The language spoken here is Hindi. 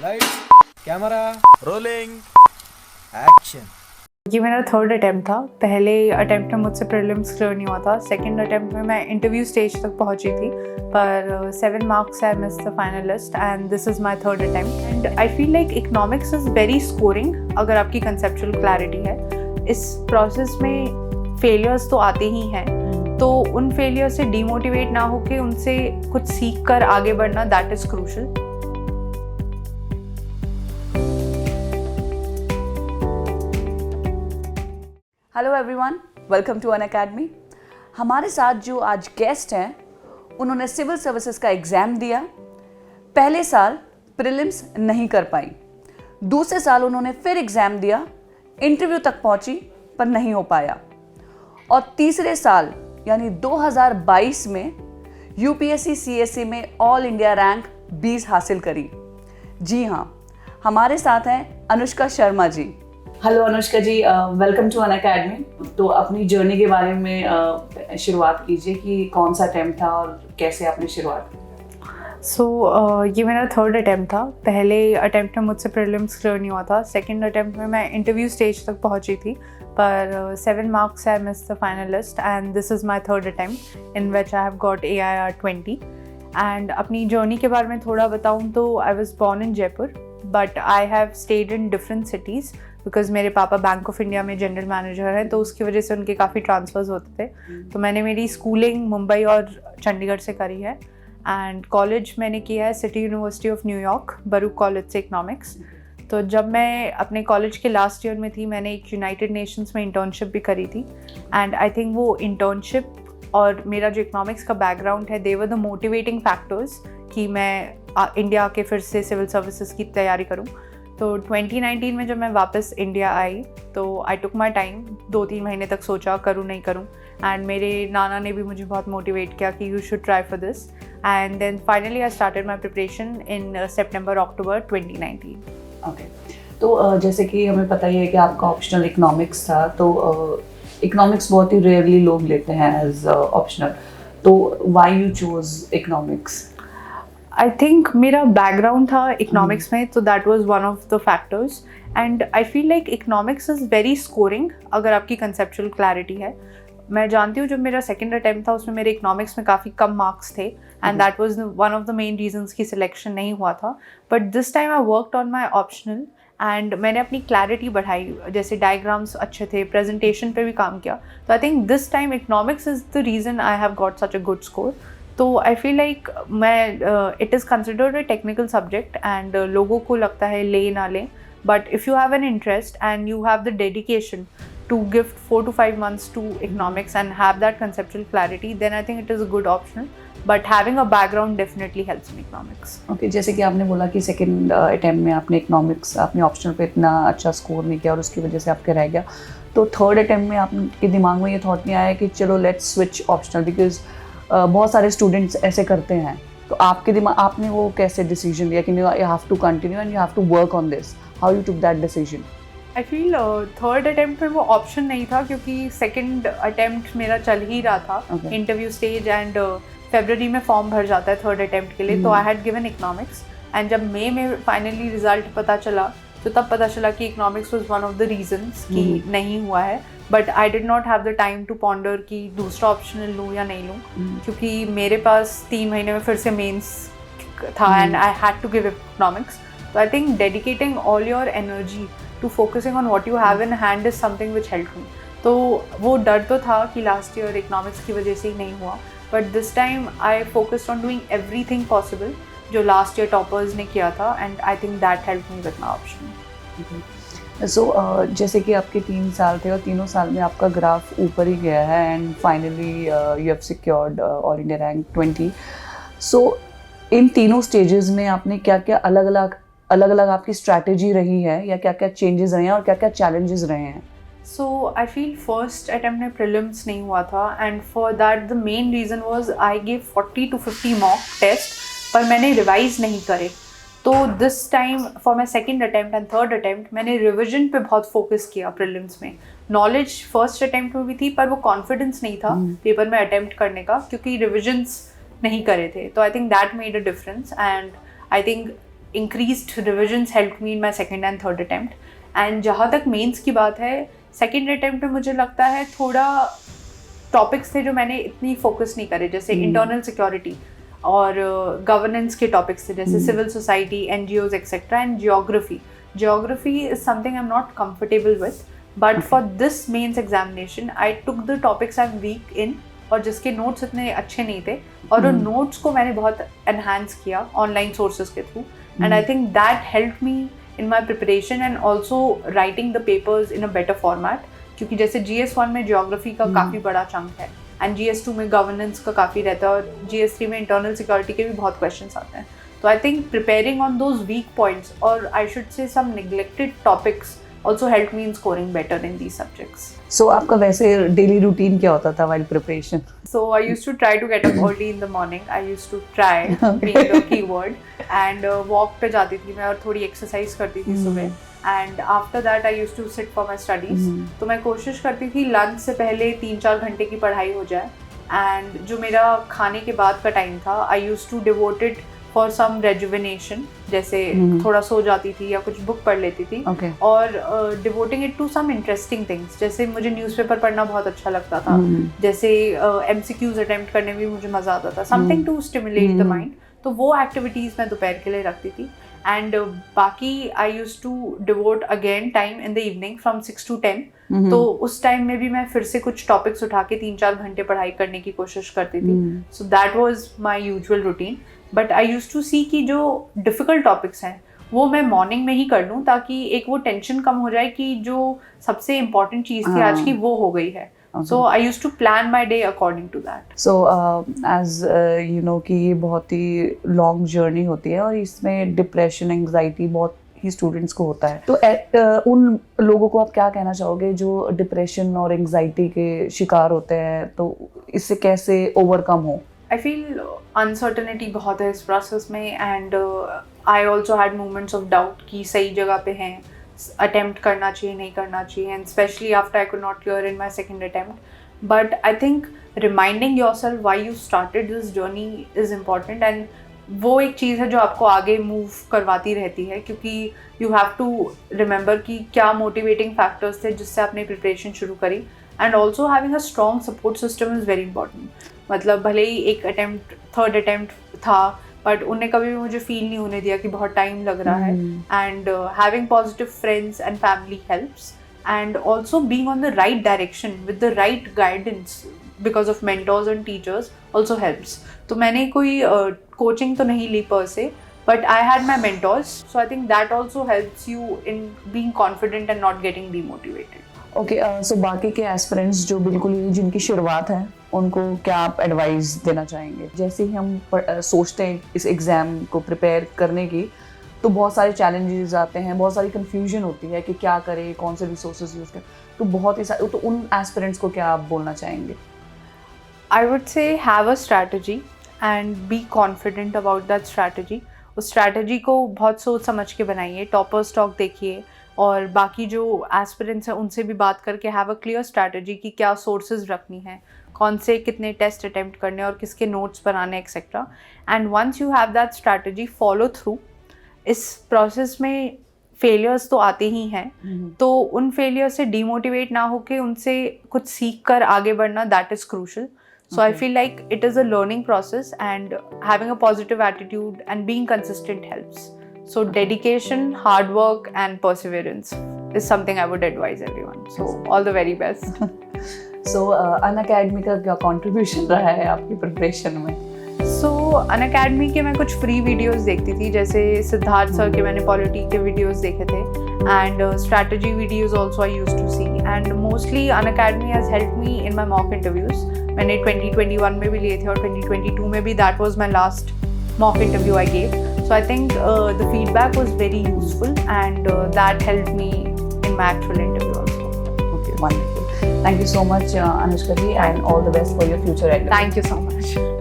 Lights camera rolling action. ये मेरा थर्ड अटैम्प्ट था। पहले अटैम्प्ट में मुझसे प्रीलिम्स क्लियर नहीं हुआ था। सेकंड अटैम्प्ट में मैं इंटरव्यू स्टेज तक पहुंची थी, पर 7 marks I miss the finalist and this is my third attempt. And I feel like economics is very scoring अगर आपकी कंसेप्चुअल क्लैरिटी है। इस प्रोसेस में फेलियर्स तो आते ही हैं, तो उन फेलियर से डीमोटिवेट ना होकर उनसे कुछ सीख कर आगे बढ़ना, that is crucial. Hello everyone, welcome to Unacademy. हमारे साथ जो आज गेस्ट हैं, उन्होंने सिविल सर्विसेज का एग्ज़ाम दिया। पहले साल प्रीलिम्स नहीं कर पाई, दूसरे साल उन्होंने फिर एग्ज़ाम दिया, इंटरव्यू तक पहुंची पर नहीं हो पाया, और तीसरे साल यानी 2022 में यूपीएससी सीएससी में ऑल इंडिया रैंक 20 हासिल करी। जी हाँ, हमारे साथ हैं Anushka Sharma ji. Hello Anushka ji, welcome to Unacademy. तो अपनी जर्नी के बारे में शुरुआत कीजिए कि कौन सा अटेम्प्ट था और कैसे आपने शुरुआत की। ये मेरा थर्ड अटैम्प्ट था। पहले अटैम्प्ट में मुझसे प्रीलिम्स क्लियर नहीं हुआ था। सेकंड अटैम्प्ट में मैं इंटरव्यू स्टेज तक पहुंची थी, पर 7 marks I miss the finalist and this is my third attempt in which I have got AIR 20। And अपनी जर्नी के बारे में थोड़ा बताऊँ तो I was born in Jaipur, but I have stayed in different cities because मेरे पापा बैंक ऑफ इंडिया में जनरल मैनेजर हैं, तो उसकी वजह से उनके काफ़ी ट्रांसफ़र्स होते थे। तो मैंने मेरी स्कूलिंग मुंबई और चंडीगढ़ से करी है, एंड कॉलेज मैंने किया है सिटी यूनिवर्सिटी ऑफ न्यूयॉर्क, बरूक कॉलेज से इकनॉमिक्स। तो जब मैं अपने कॉलेज के लास्ट ईयर में थी, मैंने एक यूनाइटेड नेशंस में इंटर्नशिप भी करी थी, एंड आई थिंक वो इंटर्नशिप और मेरा जो इकनॉमिक्स का बैकग्राउंड है, दे वर द मोटिवेटिंग फैक्टर्स कि मैं इंडिया आके फिर से सिविल सर्विसेज की तैयारी करूँ। तो 2019 में जब मैं वापस इंडिया आई तो आई टुक माई टाइम, 2-3 महीने तक सोचा करूँ नहीं करूँ, एंड मेरे नाना ने भी मुझे बहुत मोटिवेट किया कि you should try for this, and then finally I started my preparation in September-October 2019। Okay, तो जैसे कि हमें पता ही है कि आपका ऑप्शनल इकोनॉमिक्स था, तो इकोनॉमिक्स बहुत ही रेयरली लोग लेते हैं एज ऑप्शनल, तो why you choose economics? I think मेरा बैकग्राउंड था इकोनॉमिक्स में, तो that was one of the factors, and I feel like economics is very scoring अगर आपकी कंसेप्चुअल क्लैरिटी है। मैं जानती हूँ जब मेरा सेकंड अटैम्प्ट था उसमें मेरे इकोनॉमिक्स में काफ़ी कम मार्क्स थे, and that was one of the main reasons कि सिलेक्शन नहीं हुआ था। But this time I worked on my optional and मैंने अपनी क्लैरिटी बढ़ाई, जैसे डायग्राम्स अच्छे थे, प्रेजेंटेशन पे भी काम किया। तो I think this time economics is the reason I have got such a good score. तो आई फील लाइक मैं it is considered a technical subject and लोगों को लगता है ले ना लें, but if you have an interest and you have the dedication to give 4 to 5 months to economics and have that conceptual clarity, then I think it is a good option. But having a background definitely helps in economics. Okay, जैसे कि आपने बोला कि सेकंड अटेम्प्ट में आपने इकोनॉमिक्स अपने ऑप्शनल पे इतना अच्छा स्कोर नहीं किया और उसकी वजह से आपके रह गया, तो थर्ड अटेम्प्ट में आपके दिमाग में ये थॉट नहीं आया कि चलो लेट्स स्विच ऑप्शनल, बिकॉज बहुत सारे स्टूडेंट्स ऐसे करते हैं, तो आपके दिमाग आपने वो कैसे डिसीजन लिया कि you have to continue and you have to work on this? How you took that decision? I feel third attempt में वो ऑप्शन नहीं था, क्योंकि सेकंड अटैम्प्ट मेरा चल ही रहा था इंटरव्यू स्टेज, एंड फरवरी में फॉर्म भर जाता है थर्ड अटैम्प्ट के लिए। तो I had given economics, and जब मई में फाइनली रिजल्ट पता चला तो तब पता चला कि economics was one of the reasons कि नहीं हुआ है। But I did not have the time to ponder कि दूसरा ऑप्शनल लूँ या नहीं लूँ, क्योंकि मेरे पास 3 महीने में फिर से मेंस था and I had to give economics. तो I think dedicating all your energy to focusing on what you have in hand is something which help me. तो वो डर तो था कि लास्ट ईयर इकोनॉमिक्स की वजह से ही नहीं हुआ, but this time I focused on doing everything possible जो लास्ट ईयर टॉपर्स ने किया था, and I think that help me with my option. So जैसे कि आपके 3 साल थे और तीनों साल में आपका ग्राफ ऊपर ही गया है and finally you have secured all India rank 20। सो इन तीनों स्टेजेस में आपने क्या क्या अलग अलग आपकी स्ट्रैटेजी रही है, या क्या क्या चेंजेस रहे हैं और क्या क्या चैलेंजेस रहे हैं? So I feel first attempt में प्रीलिम्स नहीं हुआ था, and for that the main reason was I gave 40 to 50 mock test, पर मैंने रिवाइज नहीं करे। तो this time for my second attempt and third attempt मैंने रिविजन पे बहुत फोकस किया प्रीलिम्स में। नॉलेज फर्स्ट अटैम्प्ट में भी थी, पर वो कॉन्फिडेंस नहीं था पेपर में अटैम्प्ट करने का, क्योंकि रिविजन्स नहीं करे थे। तो I think that made a difference, and I think increased revisions helped me in my second and third attempt. And जहाँ तक मेंस की बात है, सेकेंड अटेम्प्ट में मुझे लगता है थोड़ा टॉपिक्स थे जो मैंने इतनी फोकस नहीं करे, जैसे इंटरनल सिक्योरिटी और गवर्नेंस के टॉपिक्स थे, जैसे civil society, NGOs etcetera, and geography. Geography is something I am not comfortable with, but for this mains examination I took the topics I am weak in, और जिसके नोट्स इतने अच्छे नहीं थे, और उन नोट्स को मैंने बहुत एनहांस किया ऑनलाइन सोर्सेज के through, and I think that help me in my preparation and also writing the papers in a better format. क्योंकि जैसे GS1 में जियोग्राफी का काफ़ी बड़ा चंक है, एंड GS2 में गवर्नेंस का काफ़ी रहता है, और GS3 में इंटरनल सिक्योरिटी के भी बहुत क्वेश्चंस आते हैं. तो I think preparing on those weak points, और I should say some neglected topics also helped me in scoring better in these subjects. So आपका वैसे डेली रूटीन क्या होता था while preparation? So I used to try to get up early in the morning. I used to try being the keyword, and walk पे जाती थी मैं, और थोड़ी एक्सरसाइज करती थी सुबह. And after that I used to sit for my studies. तो मैं कोशिश करती थी लंच से पहले 3-4 घंटे की पढ़ाई हो जाए, and जो मेरा खाने के बाद का टाइम था, I used to devote it for some rejuvenation, जैसे थोड़ा सो जाती थी या कुछ बुक पढ़ लेती थी, और devoting it to some interesting things. जैसे मुझे न्यूज़पेपर पढ़ना बहुत अच्छा लगता था, जैसे MCQs अटेम्प्ट करने में भी मुझे मज़ा आता था, something to stimulate the mind. तो वो एक्टिविटीज़ मैं दोपहर के लिए रखती थी. एंड बाकी I use to devote again time in the evening from 6 to 10. तो उस टाइम में भी मैं फिर से कुछ टॉपिक्स उठा के 3-4 घंटे पढ़ाई करने की कोशिश करती थी. So that was my usual routine. But I use to see कि जो डिफ़िकल्ट टॉपिक्स हैं वो मैं मॉर्निंग में ही कर लूँ, ताकि एक वो टेंशन कम हो जाए कि जो सबसे इम्पॉर्टेंट चीज़ थी आज की वो हो गई है. So I used to plan my day according to that. So as you know कि ये बहुत ही लॉन्ग जर्नी होती है, और इसमें डिप्रेशन, एंग्जाइटी बहुत ही स्टूडेंट्स को होता है. तो उन लोगों को आप क्या कहना चाहोगे जो डिप्रेशन और एंग्जाइटी के शिकार होते हैं, तो इससे कैसे ओवरकम हो? I feel uncertainty बहुत है इस प्रोसेस में, and I also had moments of doubt कि सही जगह पे हैं, attempt करना चाहिए नहीं करना चाहिए, and especially after I could not clear in my second attempt. But I think reminding yourself why you started this journey is important, and वो एक चीज़ है जो आपको आगे मूव करवाती रहती है, क्योंकि you have to remember कि क्या motivating factors थे जिससे आपने प्रिपरेशन शुरू करी, and also having a strong support system is very important. मतलब भले ही एक अटेम्प्ट, थर्ड अटेम्प्ट था, बट उन्हें कभी भी मुझे फील नहीं होने दिया कि बहुत टाइम लग रहा है. And having positive friends and family helps, and also being on the right direction with the right guidance because of mentors and teachers also helps. तो मैंने कोई कोचिंग तो नहीं ली पर से, but I had my mentors, so I think that also helps you in being confident and not getting demotivated. Okay, so बाकी के एस्पिरेंट्स जो बिल्कुल ही जिनकी शुरुआत है, उनको क्या आप एडवाइस देना चाहेंगे? जैसे ही हम सोचते हैं इस एग्ज़ाम को प्रिपेयर करने की, तो बहुत सारे चैलेंजेस आते हैं, बहुत सारी कन्फ्यूजन होती है कि क्या करें, कौन से रिसोर्सेज यूज़ करें, तो बहुत ही सारे, तो उन एस्पिरेंट्स को क्या आप बोलना चाहेंगे? I would say have a strategy and be confident about that strategy. उस स्ट्रैटेजी को बहुत सोच समझ के बनाइए, टॉपर स्टॉक देखिए, और बाकी जो एस्पिरेंट्स हैं उनसे भी बात करके हैव अ क्लियर स्ट्रैटेजी कि क्या सोर्सेज रखनी है, कौन से कितने टेस्ट अटेम्प्ट करने और किसके नोट्स बनाने etcetera. And once you have that strategy, follow through. इस प्रोसेस में फेलियर्स तो आते ही हैं, तो उन फेलियर से डीमोटिवेट ना होकर उनसे कुछ सीख कर आगे बढ़ना, that is crucial. So I feel like it is a learning process, and having a positive attitude and being consistent helps. So dedication, hard work and perseverance is something I would advise everyone. So all the very best. So Unacademy का क्या contribution रहा है आपकी preparation में? So Unacademy के मैं कुछ free videos देखती थी, जैसे सिद्धार्थ सर के मैंने पॉलिटी के videos देखे थे, and strategy videos also I used to see, and mostly Unacademy has helped me in my mock interviews. मैंने 2021 में भी लिए थे और 2022 में भी. That was my last mock interview I gave. So I think the feedback was very useful, and that helped me in my actual interview also. Okay, wonderful. Thank you so much, Anushka ji, and all the best for your future endeavors. Thank you so much.